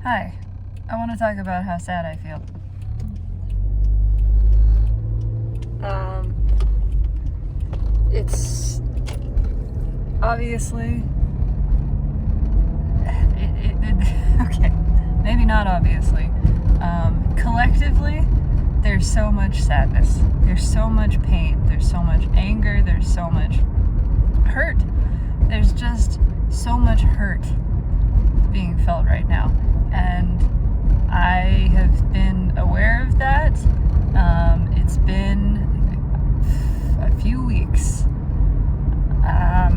Hi, I want to talk about how sad I feel. It's obviously, okay, maybe not obviously. Collectively, there's so much sadness, there's so much pain, there's so much anger, there's so much hurt, there's just so much hurt being felt right now. And I have been aware of that. It's been a few weeks.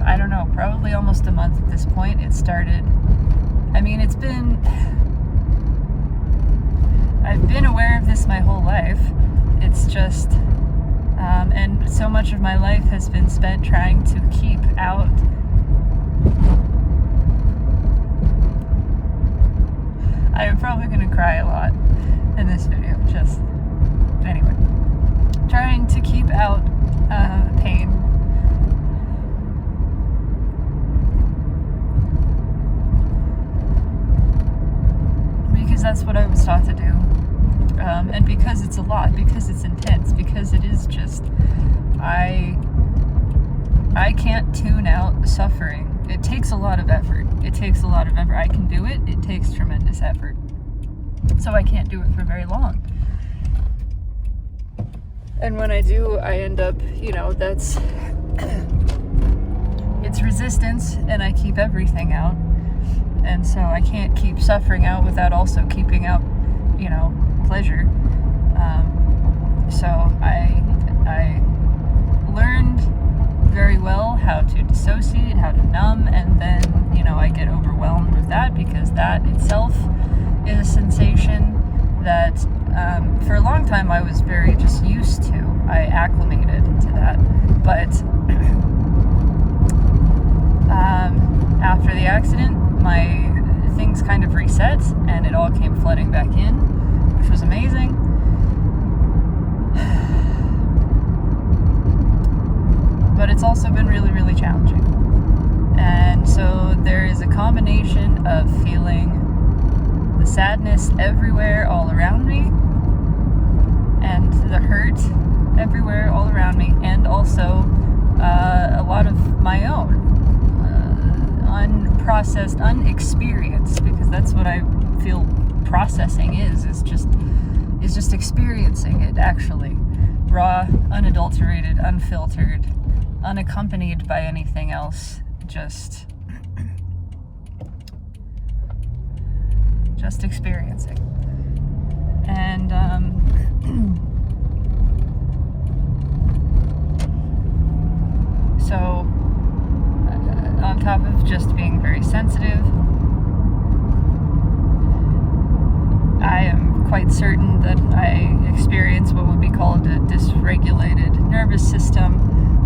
I don't know, probably almost a month at this point. It started, I've been aware of this my whole life. It's just, and so much of my life has been spent trying to keep out I am probably going to cry a lot in this video, just anyway. Trying to keep out pain. Because that's what I was taught to do. And because it's a lot, because it's intense, because it is just, I can't tune out suffering. It takes a lot of effort. I can do it. It takes tremendous effort. So I can't do it for very long. And when I do, I end up, it's resistance, and I keep everything out. And so I can't keep suffering out without also keeping out, pleasure. So I learned very well how to dissociate, how to numb, and then, I get overwhelmed with that because that itself is a sensation that for a long time I was very just used to. I acclimated to that. But after the accident, my things kind of reset and it all came flooding back in, which was amazing. But it's also been really, really challenging. And so there is a combination of feeling the sadness everywhere all around me and the hurt everywhere all around me, and also a lot of my own unprocessed, unexperienced, because that's what I feel processing is just experiencing it actually. Raw, unadulterated, unfiltered, unaccompanied by anything else, just experiencing. And so on top of just being very sensitive, I am quite certain that I experience what would be called a dysregulated nervous system,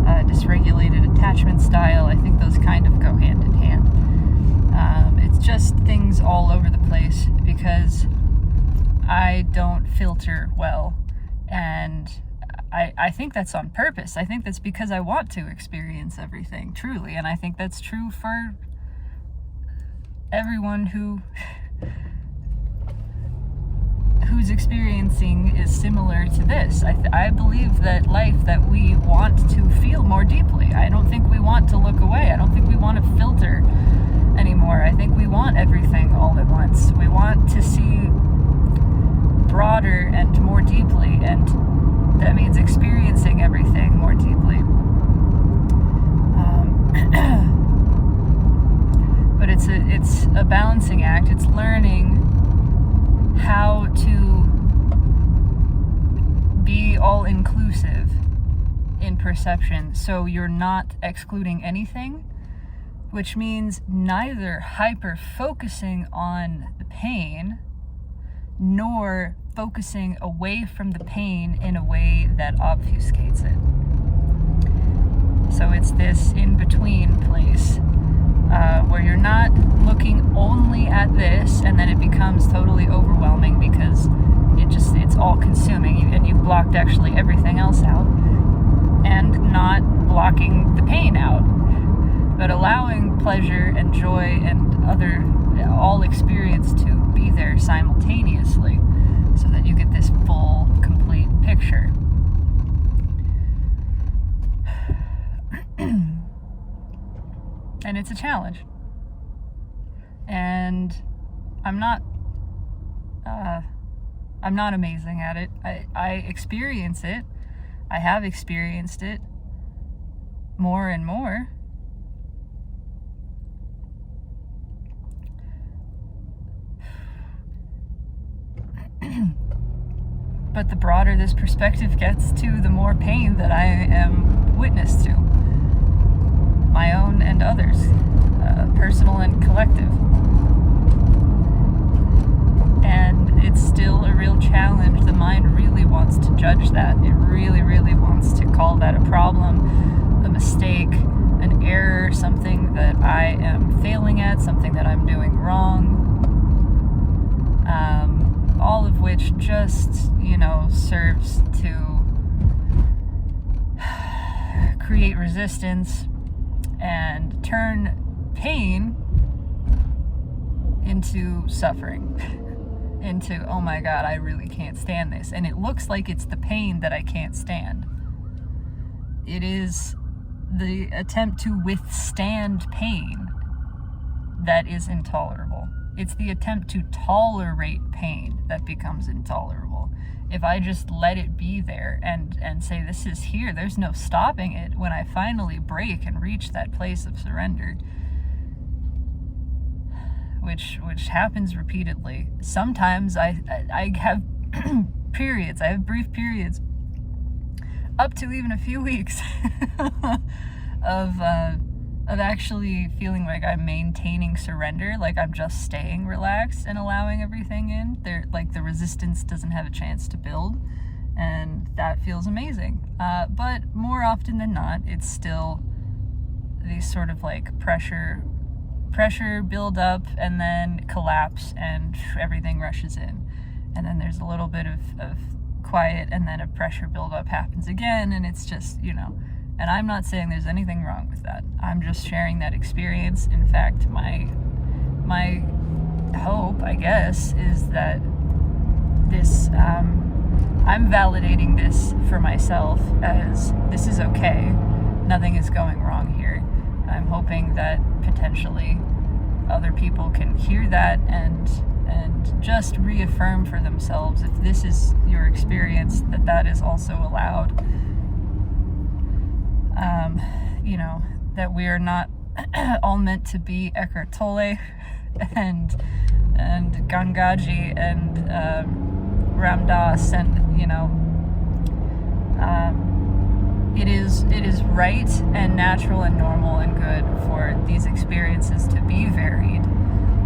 dysregulated attachment style. I think those kind of go hand in hand. It's just things all over the place because I don't filter well, and I think that's on purpose. I think that's because I want to experience everything truly, and I think that's true for everyone who's experiencing is similar to this. I believe that life that we want to feel more deeply. I don't think we want to look away. I don't think we want to filter anymore. I think we want everything all at once. We want to see broader and more deeply, and that means experiencing everything more deeply. But it's a balancing act. It's learning how to be all-inclusive in perception, so you're not excluding anything, which means neither hyper-focusing on the pain nor focusing away from the pain in a way that obfuscates it. So it's this in-between place where you're not looking only at this and then it becomes totally overwhelming because it's all consuming and you've blocked actually everything else out, and not blocking the pain out, but allowing pleasure and joy and other all experience to be there challenge. And I'm not amazing at it. I experience it. I have experienced it more and more. But the broader this perspective gets to, the more pain that I am witness to. My own and others, personal and collective. And it's still a real challenge. The mind really wants to judge that. It really, really wants to call that a problem, a mistake, an error, something that I am failing at, something that I'm doing wrong. All of which just, serves to create resistance and turn pain into suffering. Into, oh my God, I really can't stand this. And it looks like it's the pain that I can't stand. It is the attempt to withstand pain that is intolerable. It's the attempt to tolerate pain that becomes intolerable. If I just let it be there and say, this is here, there's no stopping it, when I finally break and reach that place of surrender, which happens repeatedly. Sometimes I have periods, I have brief periods, up to even a few weeks of actually feeling like I'm maintaining surrender, like I'm just staying relaxed and allowing everything in. Like the resistance doesn't have a chance to build, and that feels amazing. But more often than not, it's still these sort of like pressure build up and then collapse and everything rushes in. And then there's a little bit of quiet, and then a pressure build up happens again, and it's just, and I'm not saying there's anything wrong with that. I'm just sharing that experience. In fact, my hope, I guess, is that this, I'm validating this for myself as this is okay. Nothing is going wrong here. I'm hoping that potentially other people can hear that and just reaffirm for themselves, if this is your experience, that is also allowed. That we are not all meant to be Eckhart Tolle and Gangaji and Ram Dass, and it is right and natural and normal and good for these experiences to be varied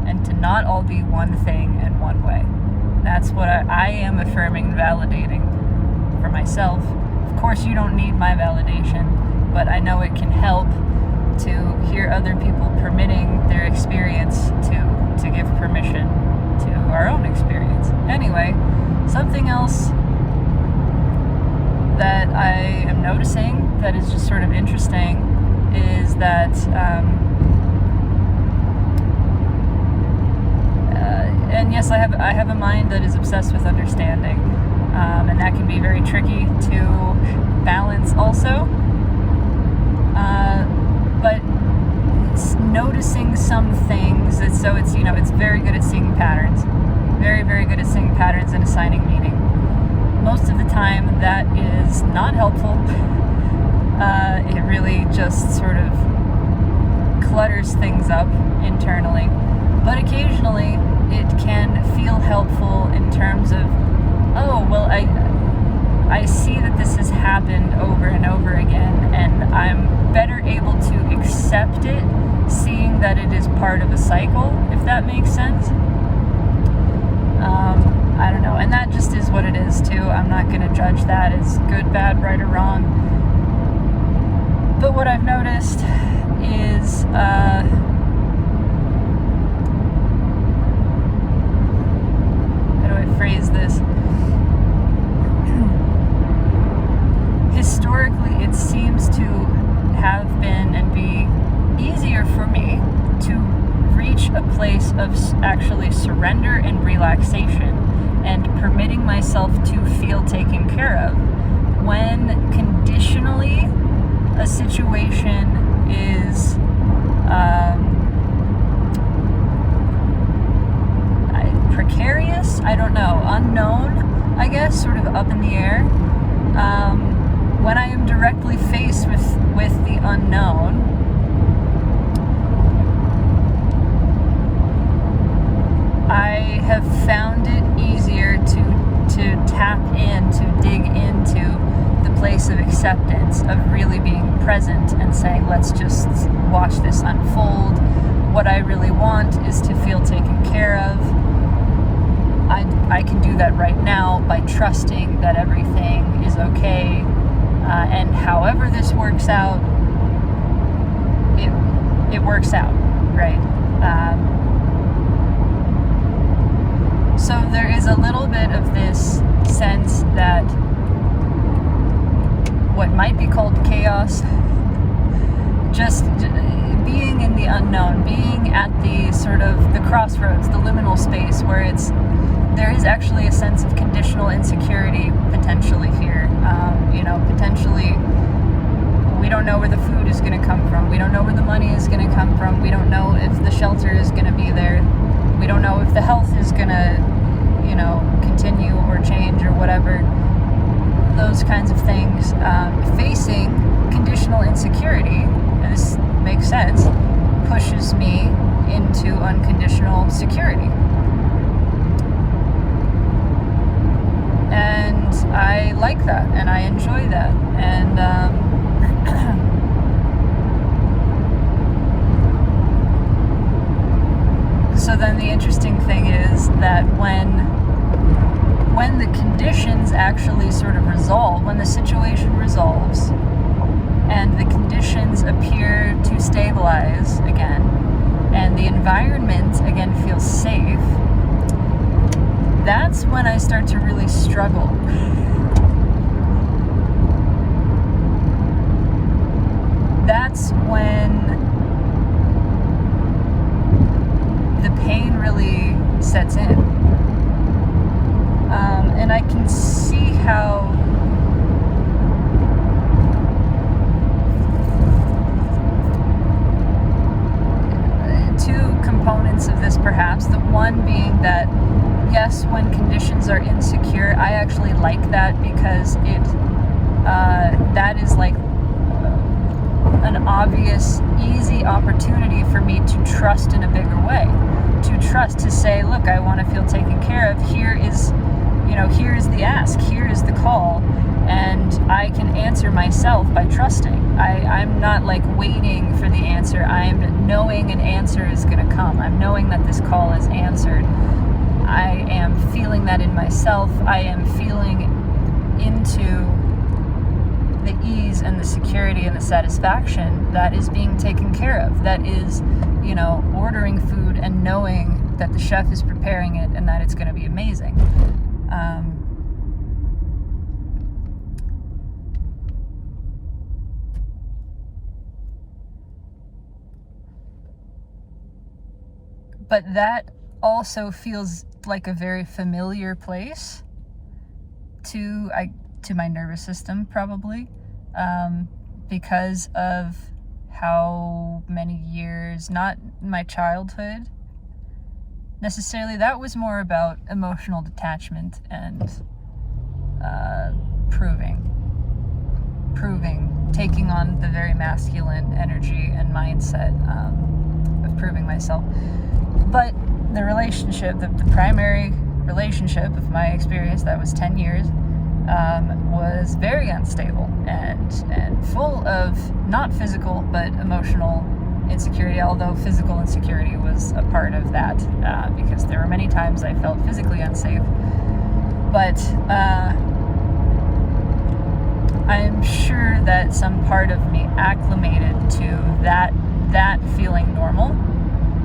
and to not all be one thing and one way. That's what I am affirming and validating for myself. Of course, you don't need my validation, but I know it can help to hear other people permitting their experience to give permission to our own experience. Anyway, something else that I am noticing that is just sort of interesting is that and yes, I have a mind that is obsessed with understanding, and that can be very tricky to balance also. But noticing some things, it's very good at seeing patterns, very, very good at seeing patterns and assigning meaning. Most of the time, that is not helpful. It really just sort of clutters things up internally. But occasionally, it can feel helpful in terms of, oh, well, I see that this has happened over and over again, and I'm better able to accept it, seeing that it is part of a cycle, if that makes sense. I don't know, and that just is what it is too. I'm not going to judge that as good, bad, right, or wrong. But what I've noticed is how do I phrase this? Historically, it seems to have been and be easier for me to reach a place of actually surrender and relaxation and permitting myself to feel taken care of when conditionally a situation is Precarious, I don't know, unknown, I guess, sort of up in the air. When I am directly faced with the unknown, I have found it easier to tap in, to dig into the place of acceptance, of really being present and saying, let's just watch this unfold. What I really want is to feel taken care of. I can do that right now by trusting that everything is okay, and however this works out, it works out, right? So there is a little bit of this sense that what might be called chaos, just being in the unknown, being at the sort of the crossroads, the liminal space where there is actually a sense of conditional insecurity potentially here. Potentially we don't know where the food is going to come from. We don't know where the money is going to come from. We don't know if the shelter is going to be there. We don't know if the health is going to, continue or change or whatever. Those kinds of things. Facing conditional insecurity, and this makes sense, pushes me into unconditional security. And I like that, and I enjoy that, and so then the interesting thing is that when the conditions actually sort of resolve, when the situation resolves, and the conditions appear to stabilize again, and the environment again feels safe, that's when I start to really struggle. That's when the pain really sets in. And I can see how two components of this perhaps. The one being that yes, when conditions are insecure, I actually like that because that is like an obvious, easy opportunity for me to trust in a bigger way. To trust, to say, look, I want to feel taken care of. Here is the ask, here is the call, and I can answer myself by trusting. I'm not like waiting for the answer. I'm knowing an answer is going to come. I'm knowing that this call is answered. I am feeling that in myself. I am feeling into the ease and the security and the satisfaction that is being taken care of. That is, ordering food and knowing that the chef is preparing it and that it's going to be amazing. But that also feels like a very familiar place to my nervous system, probably, because of how many years, not my childhood necessarily, that was more about emotional detachment and proving, taking on the very masculine energy and mindset of proving myself. But the relationship, the primary relationship of my experience, that was 10 years, was very unstable and full of not physical but emotional insecurity, although physical insecurity was a part of that, because there were many times I felt physically unsafe. But I'm sure that some part of me acclimated to that feeling normal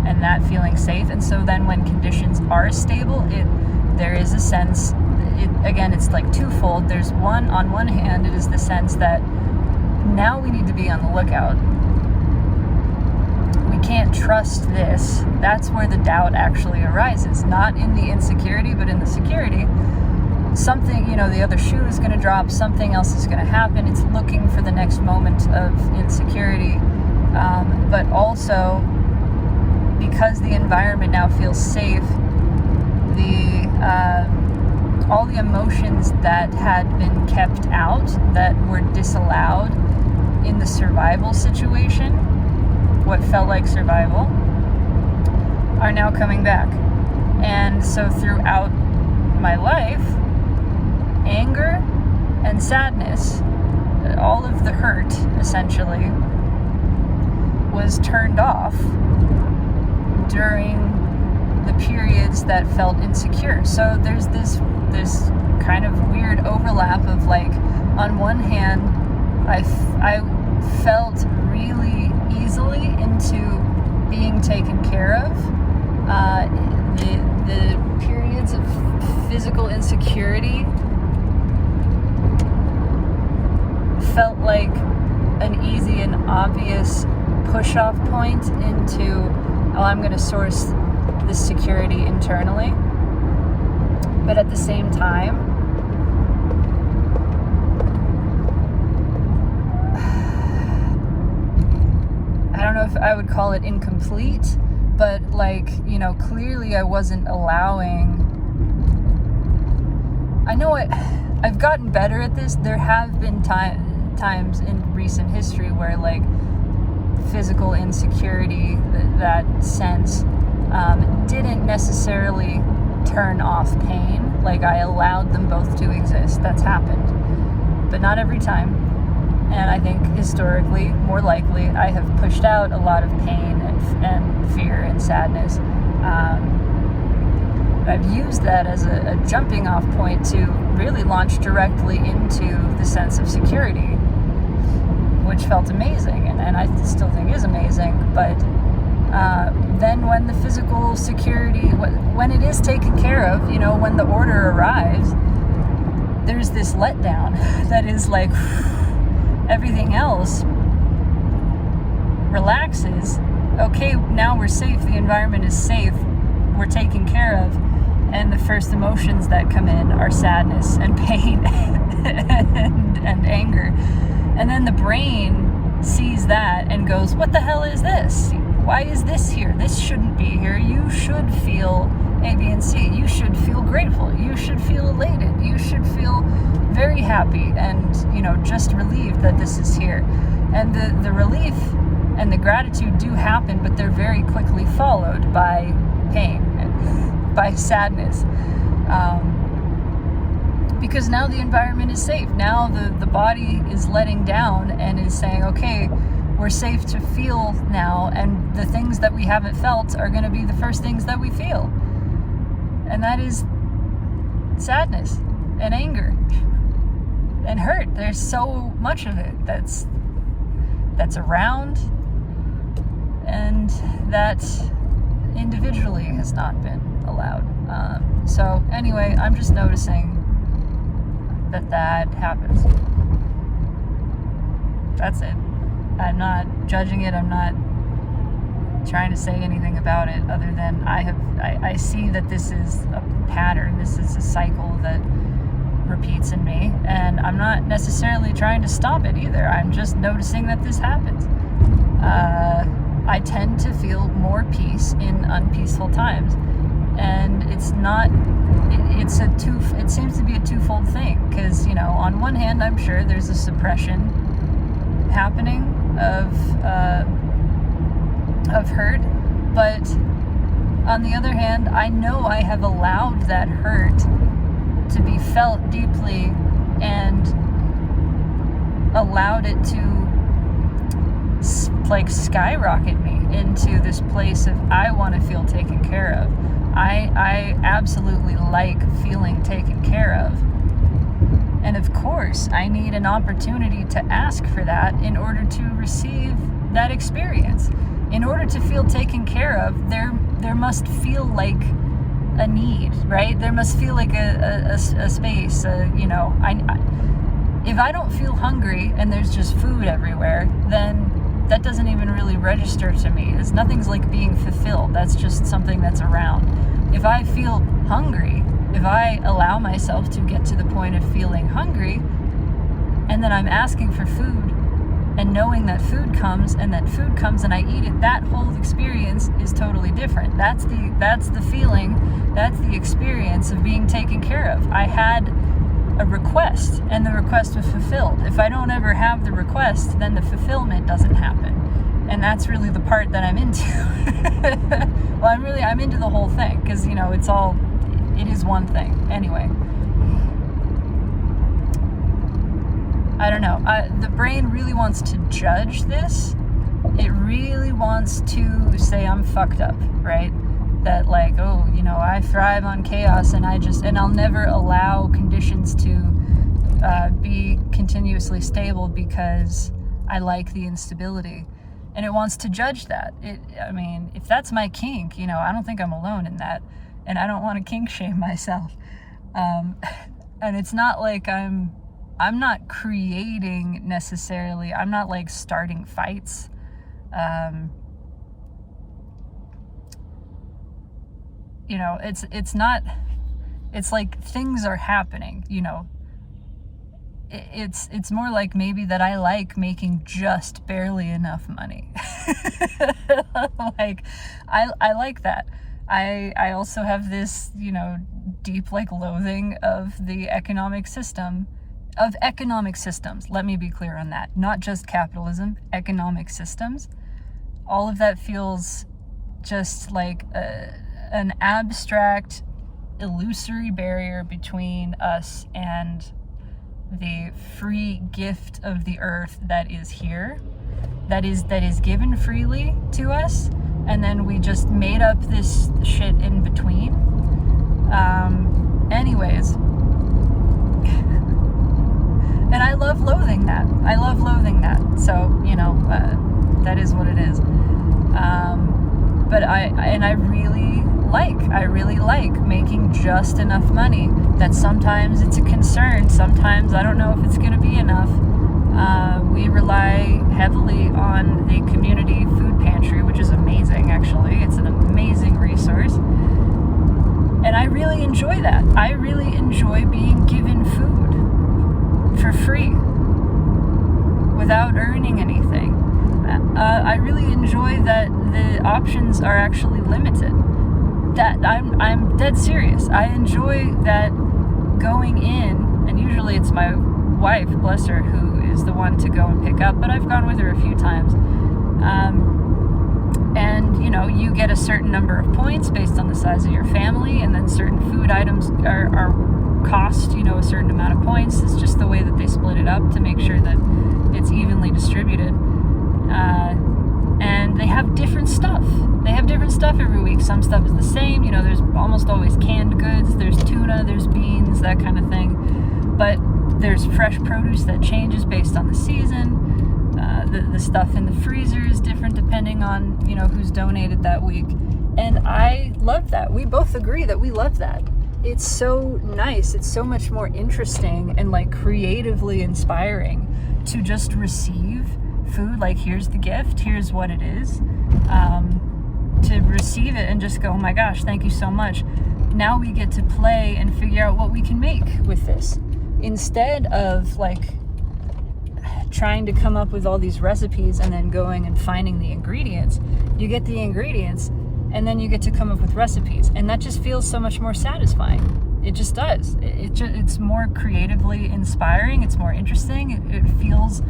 and that feeling safe. And so then when conditions are stable, there is a sense, again, it's like twofold. There's on one hand, it is the sense that now we need to be on the lookout. We can't trust this. That's where the doubt actually arises, not in the insecurity, but in the security. Something, the other shoe is going to drop, something else is going to happen. It's looking for the next moment of insecurity. but also because the environment now feels safe, all the emotions that had been kept out, that were disallowed in the survival situation, what felt like survival, are now coming back. And so throughout my life, anger and sadness, all of the hurt essentially, was turned off during the periods that felt insecure. So there's this kind of weird overlap of, like, on one hand, I felt really easily into being taken care of. The periods of physical insecurity felt like an easy and obvious push-off point into, oh, I'm going to source this security internally. But at the same time, I don't know if I would call it incomplete, but, like, you know, clearly I wasn't allowing. I know I've gotten better at this. There have been times in recent history where, like, physical insecurity, that sense, didn't necessarily turn off pain. Like, I allowed them both to exist. That's happened, but not every time. And I think historically, more likely, I have pushed out a lot of pain and fear and sadness. I've used that as a jumping off point to really launch directly into the sense of security, which felt amazing, and I still think is amazing. But then when the physical security, when it is taken care of, you know, when the order arrives, there's this letdown that is like, everything else relaxes. Okay, now we're safe, the environment is safe, we're taken care of, and the first emotions that come in are sadness and pain and anger. And then the brain sees that and goes, what the hell is this? Why is this here? This shouldn't be here. You should feel A, B, and C. You should feel grateful. You should feel elated. You should feel very happy and, you know, just relieved that this is here. And the relief and the gratitude do happen, but they're very quickly followed by pain and by sadness. Because now the environment is safe. Now the body is letting down and is saying, okay, we're safe to feel now, and the things that we haven't felt are going to be the first things that we feel. And that is sadness and anger and hurt. There's so much of it that's around, and that individually has not been allowed. So anyway, I'm just noticing that happens. That's it. I'm not judging it. I'm not trying to say anything about it other than I see that this is a pattern. This is a cycle that repeats in me, and I'm not necessarily trying to stop it either. I'm just noticing that this happens. I tend to feel more peace in unpeaceful times, and it's not. It seems to be a twofold thing, because, you know, on one hand, I'm sure there's a suppression happening of hurt, but on the other hand, I know I have allowed that hurt to be felt deeply and allowed it to like skyrocket me into this place of, I want to feel taken care of. I absolutely like feeling taken care of. And of course, I need an opportunity to ask for that in order to receive that experience. In order to feel taken care of, there must feel like a need, right? There must feel like a space, you know. If I don't feel hungry and there's just food everywhere, then that doesn't even really register to me. Nothing's like being fulfilled. That's just something that's around. If I feel hungry, if I allow myself to get to the point of feeling hungry, and then I'm asking for food, and knowing that food comes and I eat it, that whole experience is totally different. That's the feeling, that's the experience of being taken care of. I had a request, and the request was fulfilled. If I don't ever have the request, then the fulfillment doesn't happen. And that's really the part that I'm into. Well, I'm into the whole thing, because, it is one thing. Anyway. I don't know. The brain really wants to judge this. It really wants to say I'm fucked up, right? That I thrive on chaos, and I'll never allow conditions to be continuously stable because I like the instability. And it wants to judge that. If that's my kink, I don't think I'm alone in that. And I don't want to kink shame myself. And it's not like I'm not creating necessarily. I'm not starting fights. It's not, it's like things are happening, It's more like maybe that I like making just barely enough money. I like that. I also have this, deep loathing of the economic system. Of economic systems, let me be clear on that. Not just capitalism, economic systems. All of that feels just like an abstract, illusory barrier between us and the free gift of the earth that is here, that is given freely to us, and then we just made up this shit in between. Anyways. And I love loathing that. So, that is what it is. But I really like making just enough money that sometimes it's a concern. Sometimes I don't know if it's going to be enough. We rely heavily on the community food pantry, which is amazing, actually. It's an amazing resource. And I really enjoy that. I really enjoy being given food for free without earning anything. I really enjoy that the options are actually limited. That I'm dead serious. I enjoy that going in, and usually it's my wife, bless her, who is the one to go and pick up, but I've gone with her a few times. And you get a certain number of points based on the size of your family, and then certain food items are cost, a certain amount of points. It's just the way that they split it up to make sure that it's evenly distributed. And they have different stuff. Every week. Some stuff is the same. There's almost always canned goods. There's tuna, there's beans, that kind of thing. But there's fresh produce that changes based on the season. The stuff in the freezer is different depending on, who's donated that week. And I love that. We both agree that we love that. It's so nice. It's so much more interesting and creatively inspiring to just receive food. Here's the gift, here's what it is. To receive it and just go, oh my gosh, thank you so much. Now we get to play and figure out what we can make with this. Instead of trying to come up with all these recipes and then going and finding the ingredients, you get the ingredients and then you get to come up with recipes. And that just feels so much more satisfying. It just does. It's more creatively inspiring. It's more interesting. It feels,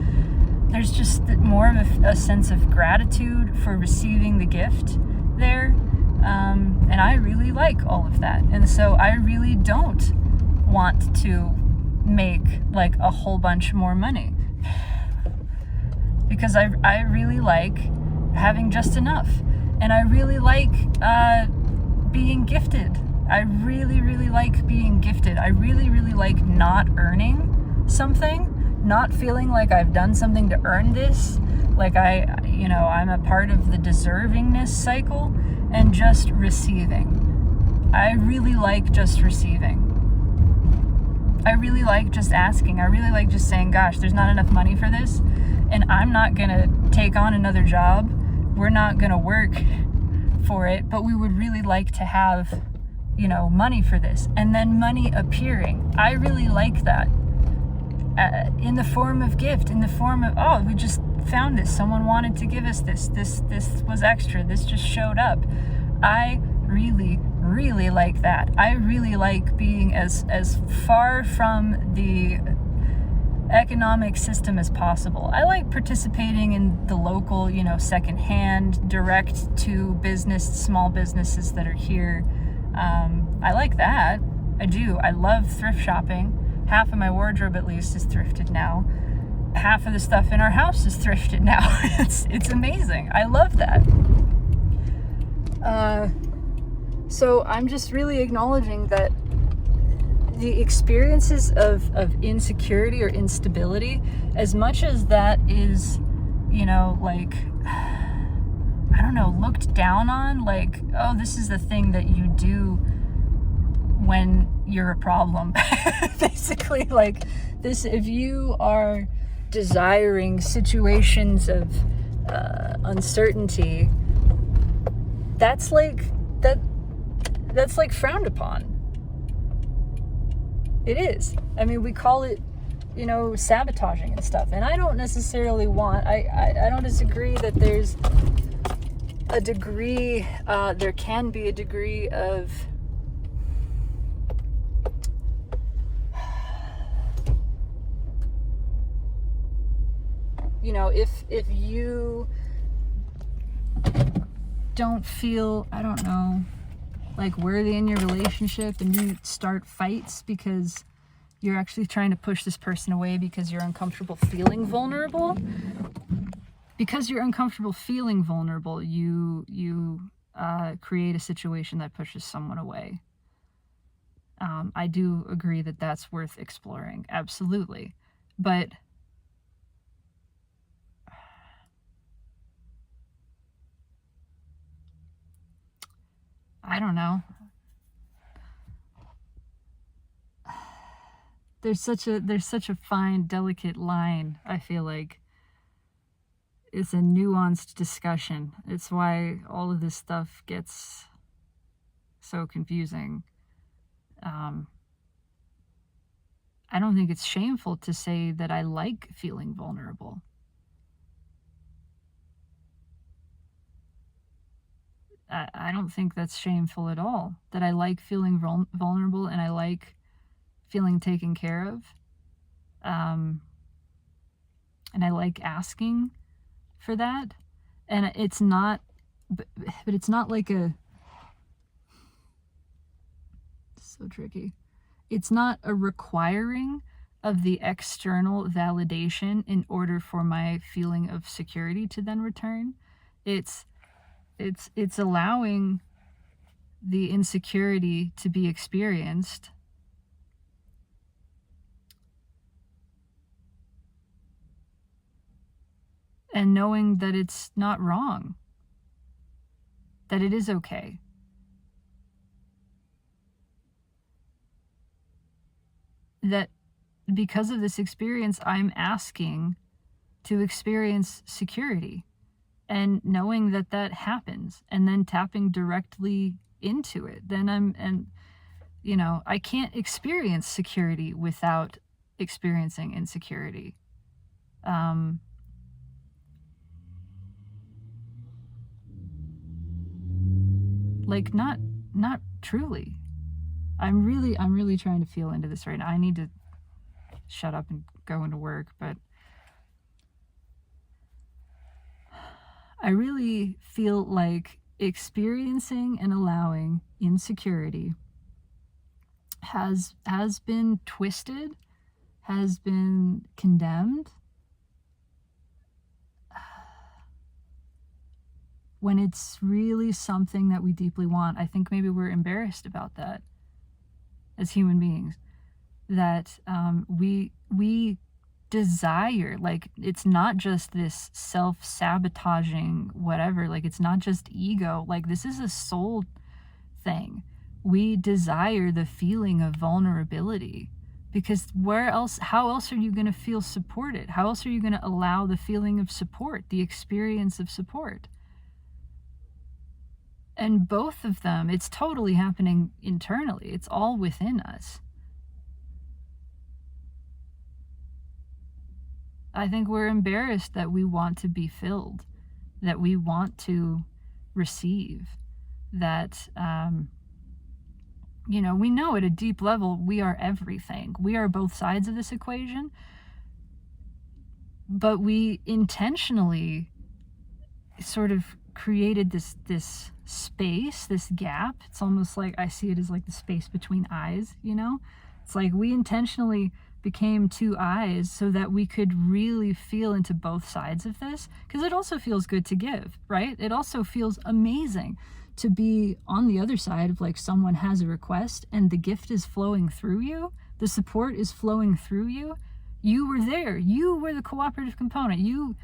there's just more of a sense of gratitude for receiving the gift there. And I really like all of that. And so I really don't want to make a whole bunch more money. Because I really like having just enough. And I really like being gifted. I really, really like being gifted. I really, really like not earning something, not feeling like I've done something to earn this, I'm a part of the deservingness cycle, and just receiving. I really like just receiving. I really like just asking. I really like just saying, gosh, there's not enough money for this, and I'm not gonna take on another job. We're not gonna work for it, but we would really like to have, money for this. And then money appearing. I really like that. in the form of gift, in the form of, oh, we just found this, someone wanted to give us this was extra, this just showed up. I really, really like that. I really like being as far from the economic system as possible. I like participating in the local, secondhand, direct to business, small businesses that are here. I like that. I do. I love thrift shopping. Half of my wardrobe, at least, is thrifted now. Half of the stuff in our house is thrifted now. It's amazing. I love that. So I'm just really acknowledging that the experiences of insecurity or instability, as much as that is, looked down on, like, oh, this is the thing that you do when you're a problem. Basically, like this, if you are desiring situations of uncertainty, that's like frowned upon. It is. I mean, we call it, sabotaging and stuff. And I don't necessarily want, I don't disagree that there's a degree, there can be a degree of, if you don't feel, I don't know, like worthy in your relationship, and you start fights because you're actually trying to push this person away because you're uncomfortable feeling vulnerable. Because you're uncomfortable feeling vulnerable, you create a situation that pushes someone away. I do agree that that's worth exploring, absolutely. But I don't know. There's such a fine, delicate line, I feel like. It's a nuanced discussion. It's why all of this stuff gets so confusing. I don't think it's shameful to say that I like feeling vulnerable. I don't think that's shameful at all. That I like feeling vulnerable, and I like feeling taken care of. And I like asking for that. And it's not, but it's not like it's so tricky. It's not a requiring of the external validation in order for my feeling of security to then return. It's allowing the insecurity to be experienced, and knowing that it's not wrong, that it is okay. That because of this experience, I'm asking to experience security, and knowing that that happens, and then tapping directly into it. Then I can't experience security without experiencing insecurity. Like not truly. I'm really trying to feel into this right now. I need to shut up and go into work, but I really feel like experiencing and allowing insecurity has been twisted, has been condemned, when it's really something that we deeply want. I think maybe we're embarrassed about that as human beings, that we desire, like, it's not just this self-sabotaging whatever, like, it's not just ego, like, this is a soul thing. We desire the feeling of vulnerability, because how else are you going to feel supported? How else are you going to allow the feeling of support, the experience of support? And both of them, it's totally happening internally. It's all within us. I think we're embarrassed that we want to be filled, that we want to receive, that, you know, we know at a deep level we are everything. We are both sides of this equation, but we intentionally sort of created this space, this gap. It's almost like I see it as like the space between eyes, you know? It's like we intentionally became two eyes so that we could really feel into both sides of this, because it also feels good to give, right? It also feels amazing to be on the other side of like someone has a request and the gift is flowing through you, the support is flowing through you. You were there. You were the cooperative component. You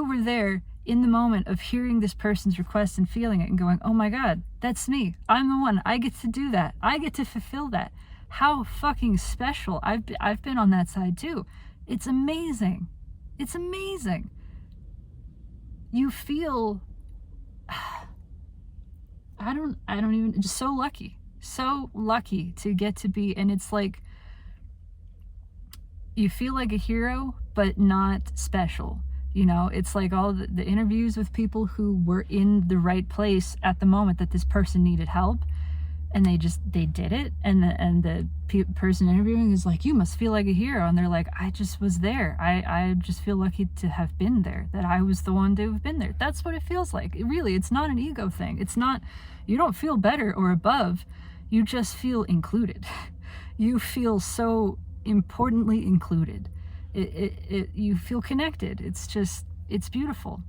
were there in the moment of hearing this person's request and feeling it and going, oh my God, that's me. I'm the one. I get to do that. I get to fulfill that. How fucking special. I've been on that side too. It's amazing. It's amazing. You feel, I don't even, just so lucky to get to be, and it's like, you feel like a hero, but not special. You know, it's like all the interviews with people who were in the right place at the moment that this person needed help, and they did it, and the person interviewing is like, you must feel like a hero, and they're like, I just was there. I just feel lucky to have been there, that I was the one to have been there. That's what it feels like. It's not an ego thing. It's not, you don't feel better or above, you just feel included. You feel so importantly included. You feel connected. It's beautiful.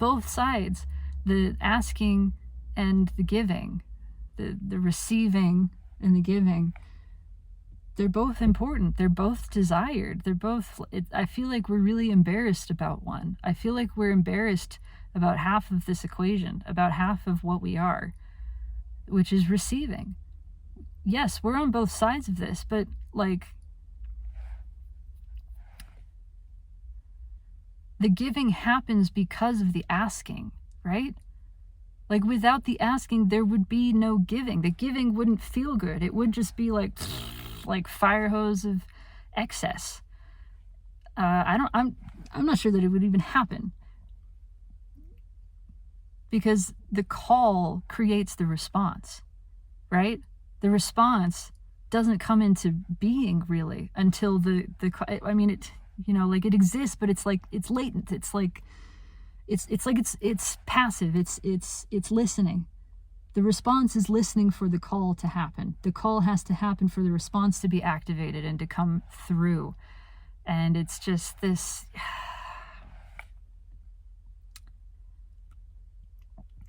Both sides, the asking and the giving, the receiving and the giving, they're both important. They're both desired. I feel like we're really embarrassed about one. I feel like we're embarrassed about half of this equation, about half of what we are, which is receiving. Yes, we're on both sides of this, but like, the giving happens because of the asking, right? Like, without the asking, there would be no giving. The giving wouldn't feel good. It would just be like fire hose of excess. I'm not sure that it would even happen, because the call creates the response, right? The response doesn't come into being really until it, you know, like, it exists, but it's like, it's latent. It's like, it's passive. It's listening. The response is listening for the call to happen. The call has to happen for the response to be activated and to come through. And it's just this.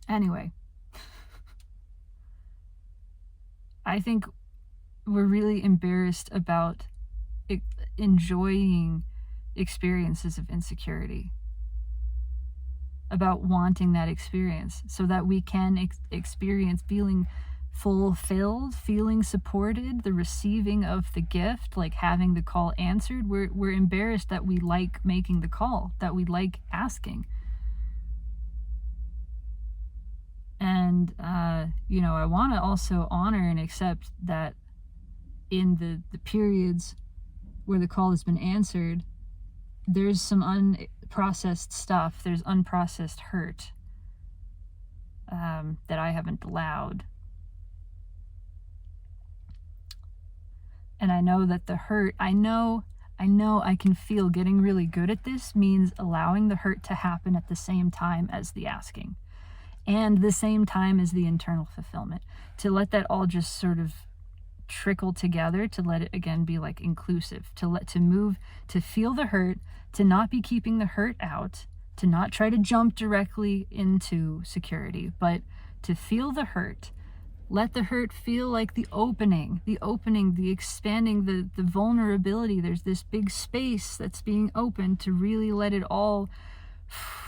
Anyway, I think we're really embarrassed about enjoying experiences of insecurity, about wanting that experience so that we can experience feeling fulfilled, feeling supported, the receiving of the gift, like having the call answered. We're embarrassed that we like making the call, that we like asking. And, you know, I want to also honor and accept that in the periods where the call has been answered, there's some unprocessed stuff, there's unprocessed hurt that I haven't allowed. And I know that the hurt, I know I can feel getting really good at this means allowing the hurt to happen at the same time as the asking, and the same time as the internal fulfillment, to let that all just sort of trickle together, to let it again be like inclusive, to move, to feel the hurt, to not be keeping the hurt out, to not try to jump directly into security, but to feel the hurt. Let the hurt feel like the opening, the expanding, the vulnerability. There's this big space that's being opened to really let it all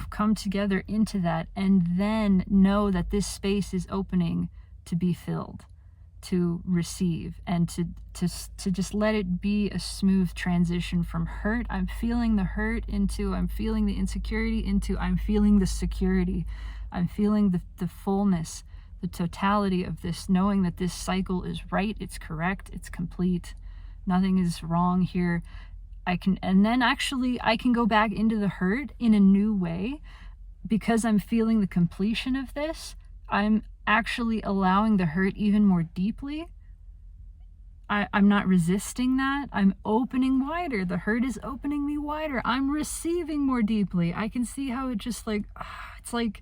come together into that, and then know that this space is opening to be filled, to receive, and to just let it be a smooth transition from hurt. I'm feeling the hurt into, I'm feeling the insecurity into, I'm feeling the security. I'm feeling the fullness, the totality of this, knowing that this cycle is right, it's correct, it's complete. Nothing is wrong here. and then actually I can go back into the hurt in a new way because I'm feeling the completion of this. I'm actually allowing the hurt even more deeply. I'm not resisting that. I'm opening wider. The hurt is opening me wider. I'm receiving more deeply. I can see how it just like, it's like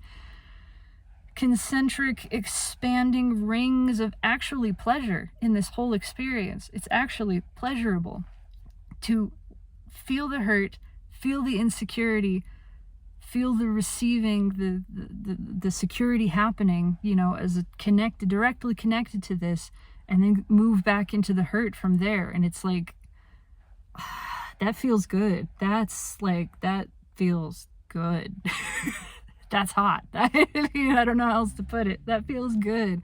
concentric expanding rings of actually pleasure in this whole experience. It's actually pleasurable to feel the hurt, feel the insecurity, feel the receiving, the security happening, you know, as a directly connected to this, and then move back into the hurt from there. And it's like, that feels good. That feels good. That's hot. I don't know how else to put it. That feels good.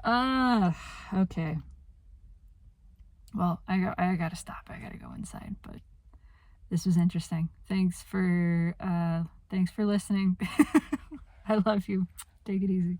Okay. Well, I gotta stop. I gotta go inside, but this was interesting. Thanks for listening. I love you. Take it easy.